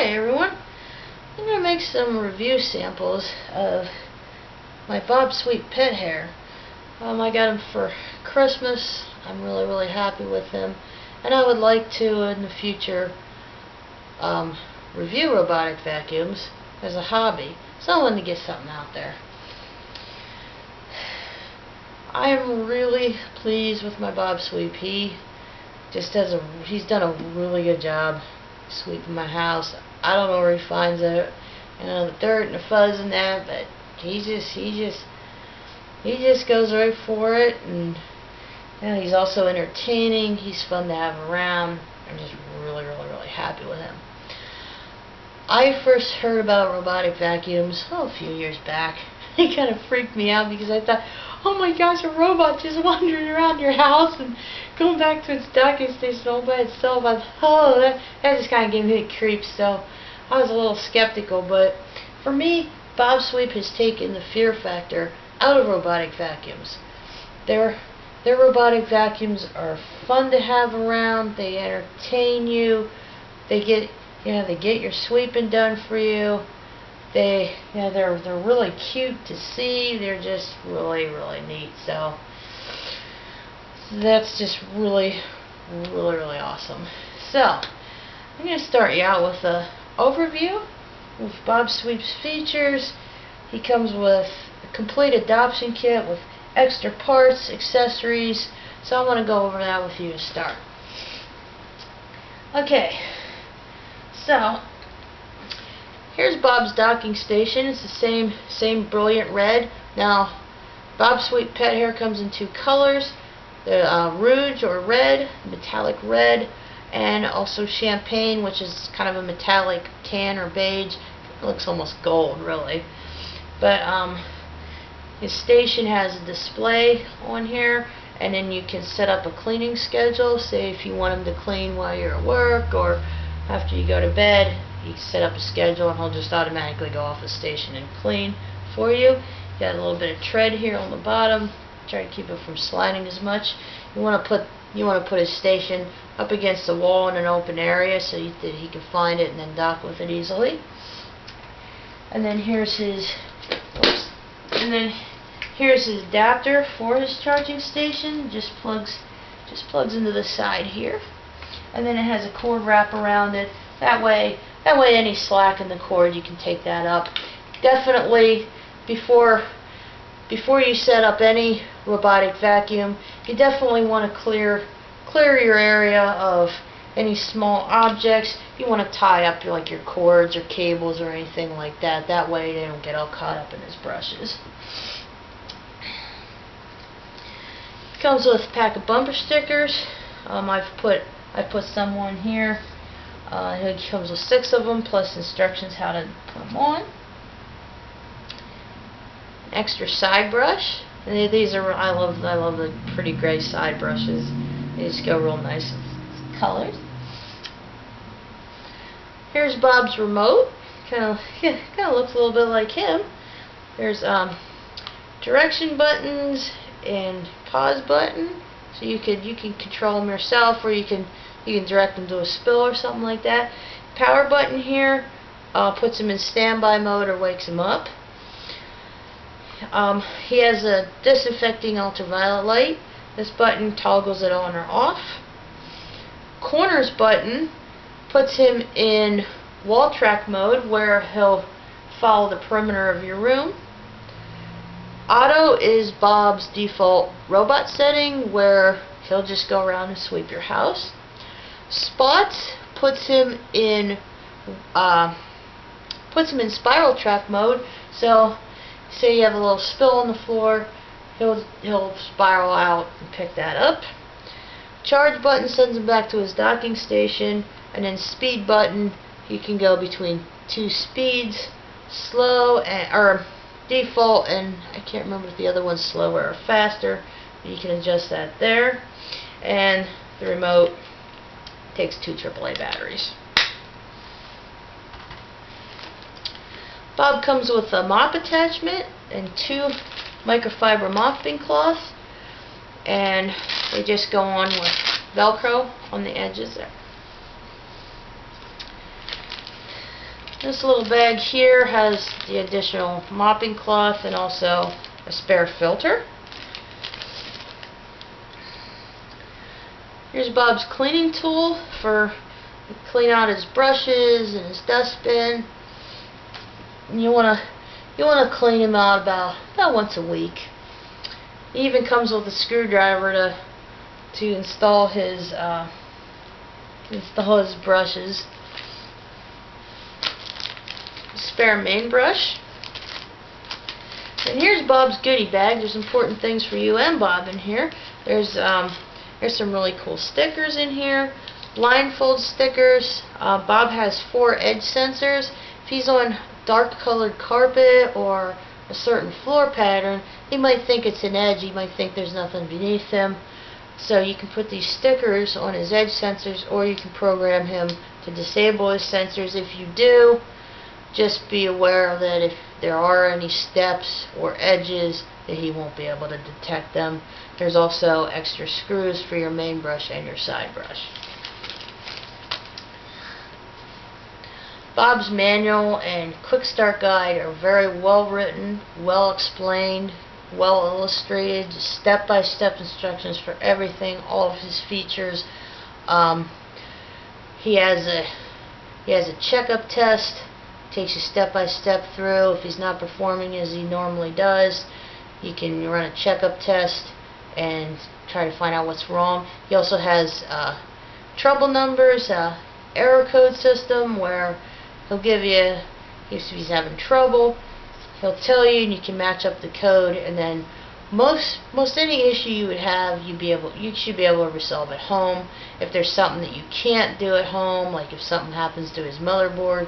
Hi everyone, I'm going to make some review samples of my bObsweep pet hair. I got him for Christmas. I'm really happy with him, and I would like to in the future review robotic vacuums as a hobby, so I wanted to get something out there. I am really pleased with my bObsweep. He's done a really good job sweeping my house. I don't know where he finds it, the dirt and the fuzz and that, but he just goes right for it, and he's also entertaining. He's fun to have around. I'm just really happy with him. I first heard about robotic vacuums a few years back. It kind of freaked me out because I thought, oh my gosh, a robot just wandering around your house and going back to its docking station all by itself. I thought, oh, that just kind of gave me the creeps, so I was a little skeptical. But for me, bObsweep has taken the fear factor out of robotic vacuums. Their robotic vacuums are fun to have around. They entertain you. They get your sweeping done for you. They're really cute to see. They're just really neat. So that's just really awesome. So I'm going to start you out with an overview of bObsweep's features. He comes with a complete adoption kit with extra parts, accessories. So I want to go over that with you to start. Okay, so here's Bob's docking station. It's the same brilliant red. Now, bObsweep pet hair comes in two colors: the rouge or red, metallic red, and also champagne, which is kind of a metallic tan or beige. It looks almost gold, really. But his station has a display on here, and then you can set up a cleaning schedule. Say if you want him to clean while you're at work or after you go to bed, you can set up a schedule and he'll just automatically go off the station and clean for you. You got a little bit of tread here on the bottom. Try to keep it from sliding as much. You want to put his station up against the wall in an open area so that he can find it and then dock with it easily. And then here's his adapter for his charging station. Just plugs into the side here. And then it has a cord wrap around it. That way any slack in the cord, you can take that up. Definitely, before you set up any robotic vacuum, you definitely want to clear your area of any small objects. You want to tie up your cords or cables or anything like that. That way they don't get all caught up in his brushes. It comes with a pack of bumper stickers. I've put some on here. It comes with 6 of them, plus instructions how to put them on. An extra side brush. And these are I love the pretty gray side brushes. They just go real nice with colors. Here's Bob's remote. Kind of looks a little bit like him. There's direction buttons and pause button, so you can control them yourself, or you can direct them to a spill or something like that. Power button here puts him in standby mode or wakes him up. He has a disinfecting ultraviolet light. This button toggles it on or off. Corners button puts him in wall track mode, where he'll follow the perimeter of your room. Auto is Bob's default robot setting, where he'll just go around and sweep your house. Spots puts him in spiral track mode. So say you have a little spill on the floor, he'll spiral out and pick that up. Charge button sends him back to his docking station, and then speed button, you can go between 2 speeds, slow or default, and I can't remember if the other one's slower or faster. You can adjust that there. And the remote takes 2 AAA batteries. Bob comes with a mop attachment and 2 microfiber mopping cloths, and they just go on with Velcro on the edges there. This little bag here has the additional mopping cloth and also a spare filter. Here's Bob's cleaning tool for clean out his brushes and his dustbin. And you wanna clean him out about once a week. He even comes with a screwdriver to install his brushes. Spare main brush. And here's Bob's goodie bag. There's important things for you and Bob in here. There's some really cool stickers in here. Blindfold stickers. Bob has 4 edge sensors. If he's on dark colored carpet or a certain floor pattern, he might think it's an edge. He might think there's nothing beneath him. So you can put these stickers on his edge sensors, or you can program him to disable his sensors. If you do, just be aware that if there are any steps or edges, that he won't be able to detect them. There's also extra screws for your main brush and your side brush. Bob's manual and quick start guide are very well written, well explained, well illustrated, step-by-step instructions for everything, all of his features. He has a checkup test, takes you step-by-step through. If he's not performing as he normally does, you can run a checkup test and try to find out what's wrong. He also has trouble numbers, error code system where he'll give you, if he's having trouble, he'll tell you and you can match up the code, and then most any issue you would have, you should be able to resolve at home. If there's something that you can't do at home, like if something happens to his motherboard,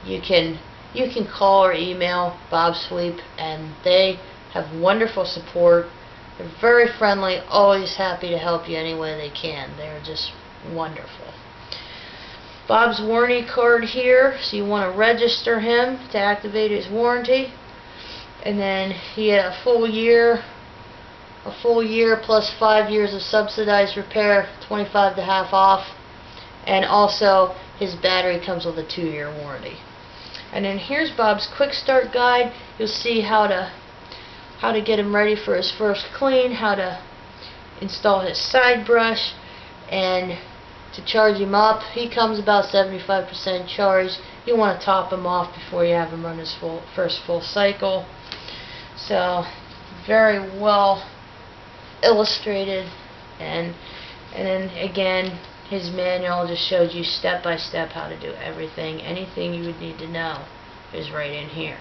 you can call or email bObsweep, and they have wonderful support. They're very friendly, always happy to help you any way they can. They're just wonderful. Bob's warranty card here, so you want to register him to activate his warranty. And then he had a full year plus 5 years of subsidized repair, 25 to half off. And also his battery comes with a 2-year warranty. And then here's Bob's quick start guide. You'll see how to get him ready for his first clean, how to install his side brush, and to charge him up. He comes about 75% charged. You want to top him off before you have him run his first full cycle. So very well illustrated, and then again his manual just shows you step by step how to do everything. Anything you would need to know is right in here.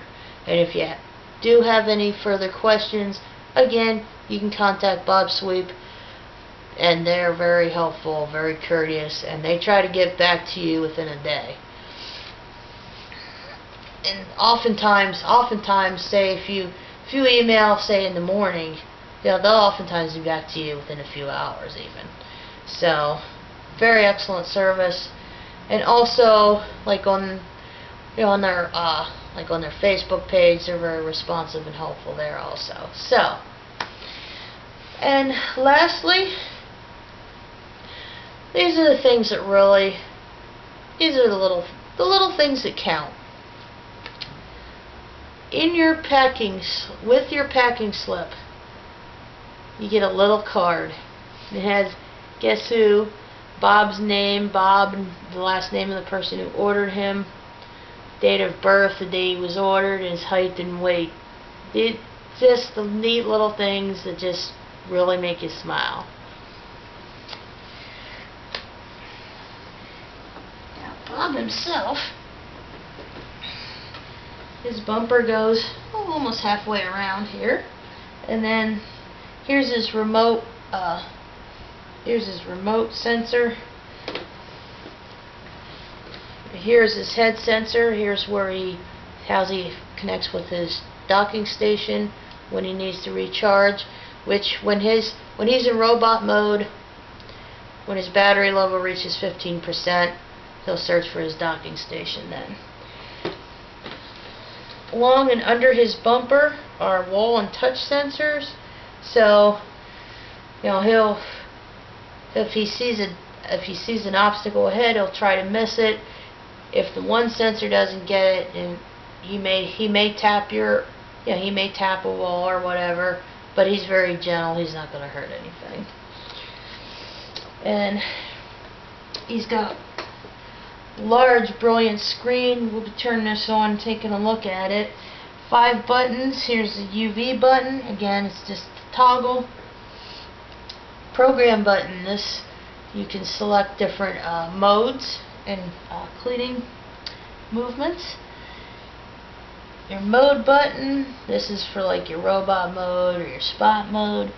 And if you do have any further questions, again, you can contact bObsweep, and they're very helpful, very courteous, and they try to get back to you within a day. And oftentimes, say if you email, say in the morning, they'll oftentimes be back to you within a few hours even. So very excellent service. And also, like on their Facebook page, they're very responsive and helpful there also. So, and lastly, these are the things that really, these are the little things that count. In your with your packing slip, you get a little card. It has, guess who, Bob's name, Bob, and the last name of the person who ordered him, date of birth, the day he was ordered, his height and weight. Just the neat little things that just really make you smile. Now Bob himself, his bumper goes almost halfway around here, and then here's his remote. Here's his remote sensor. Here's his head sensor. Here's where how he connects with his docking station when he needs to recharge. Which when he's in robot mode, when his battery level reaches 15%, he'll search for his docking station then. Along and under his bumper are wall and touch sensors. So, if he sees an obstacle ahead, he'll try to miss it. If the one sensor doesn't get it, and he may tap he may tap a wall or whatever, but he's very gentle. He's not going to hurt anything. And he's got large, brilliant screen. We'll be turning this on, taking a look at it. 5 buttons. Here's the UV button. Again, it's just the toggle. Program button. This, you can select different modes and cleaning movements. Your mode button. This is for like your robot mode or your spot mode.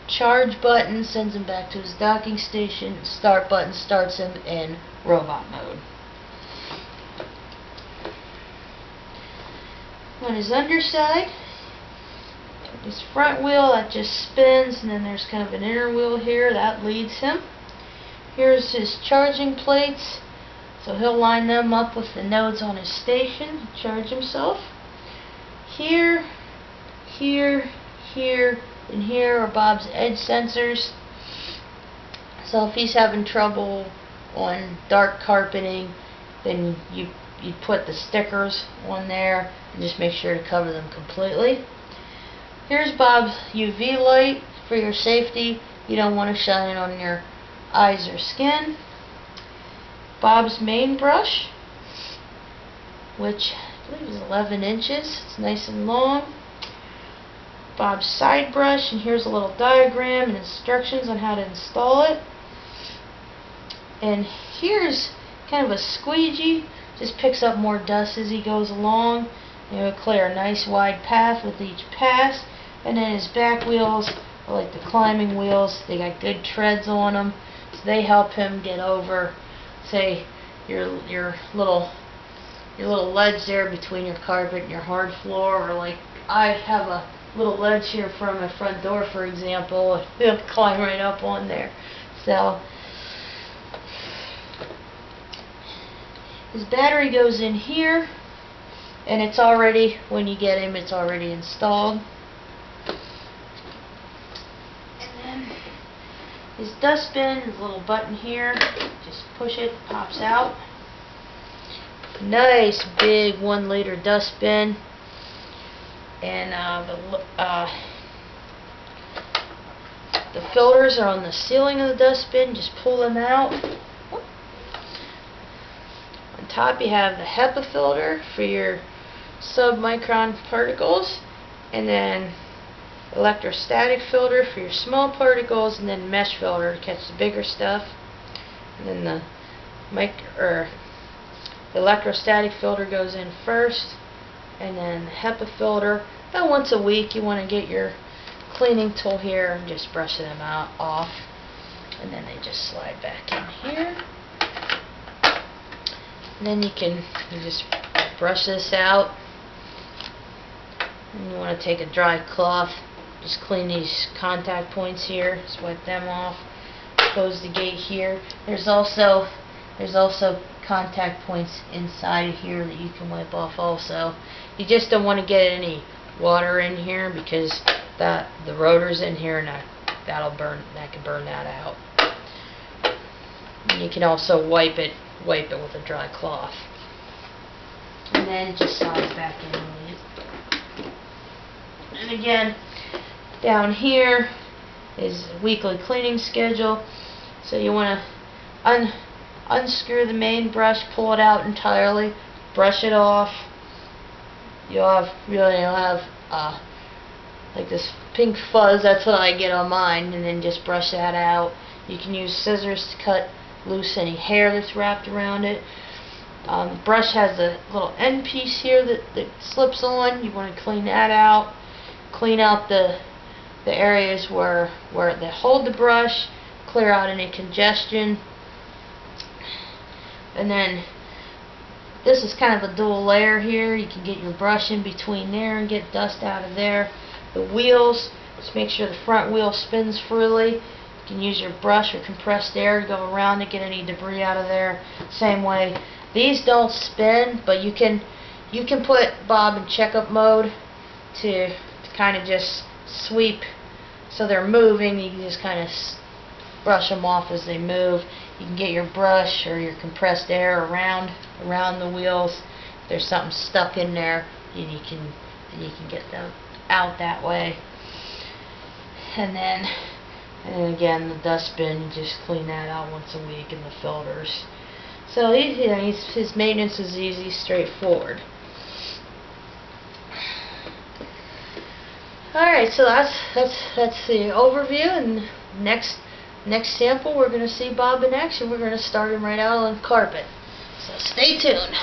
Charge button sends him back to his docking station. Start button starts him in robot mode. On his underside, his front wheel, that just spins, and then there's kind of an inner wheel here that leads him. Here's his charging plates, so he'll line them up with the nodes on his station to charge himself. Here, here, here, and here are Bob's edge sensors. So if he's having trouble on dark carpeting, then you put the stickers on there and just make sure to cover them completely. Here's Bob's UV light for your safety. You don't want to shine it on your eyes or skin. Bob's main brush, which I believe is 11 inches. It's nice and long. Bob's side brush, and here's a little diagram and instructions on how to install it. And here's kind of a squeegee. Just picks up more dust as he goes along. And it'll clear a nice wide path with each pass. And then his back wheels are like the climbing wheels. They got good treads on them, so they help him get over, say, your little ledge there between your carpet and your hard floor, or like I have a little ledge here from my front door, for example. He'll climb right up on there. So his battery goes in here, and it's already, when you get him, it's already installed. And then his dustbin, his little button here, just push it, pops out. Nice big 1 liter dustbin. And the filters are on the ceiling of the dustbin. Just pull them out. On top you have the HEPA filter for your submicron particles, and then electrostatic filter for your small particles, and then mesh filter to catch the bigger stuff. And then the electrostatic filter goes in first, and then the HEPA filter. About once a week you want to get your cleaning tool here and just brush them off, and then they just slide back in here. And then you just brush this out, and you want to take a dry cloth, just clean these contact points here, just wipe them off, close the gate here. There's also contact points inside here that you can wipe off also. You just don't want to get any water in here, because the rotor's in here, and that can burn that out. And you can also wipe it with a dry cloth, and then it just slides back in. And again, down here is a weekly cleaning schedule. So you want to unscrew the main brush, pull it out entirely, brush it off. You'll have like this pink fuzz. That's what I get on mine, and then just brush that out. You can use scissors to cut loose any hair that's wrapped around it. The brush has a little end piece here that slips on. You want to clean that out. Clean out the areas where they hold the brush. Clear out any congestion. And then this is kind of a dual layer here. You can get your brush in between there and get dust out of there. The wheels, just make sure the front wheel spins freely. You can use your brush or compressed air to go around to get any debris out of there. Same way. These don't spin, but you can put Bob in checkup mode to kind of just sweep so they're moving. You can just kind of brush them off as they move. You can get your brush or your compressed air around the wheels. If there's something stuck in there, and you can get them out that way. And then again, the dustbin, just clean that out once a week, and the filters. So his maintenance is easy, straightforward. Alright, so that's the overview, and next sample we're going to see Bob in action. We're going to start him right out on carpet. So stay tuned.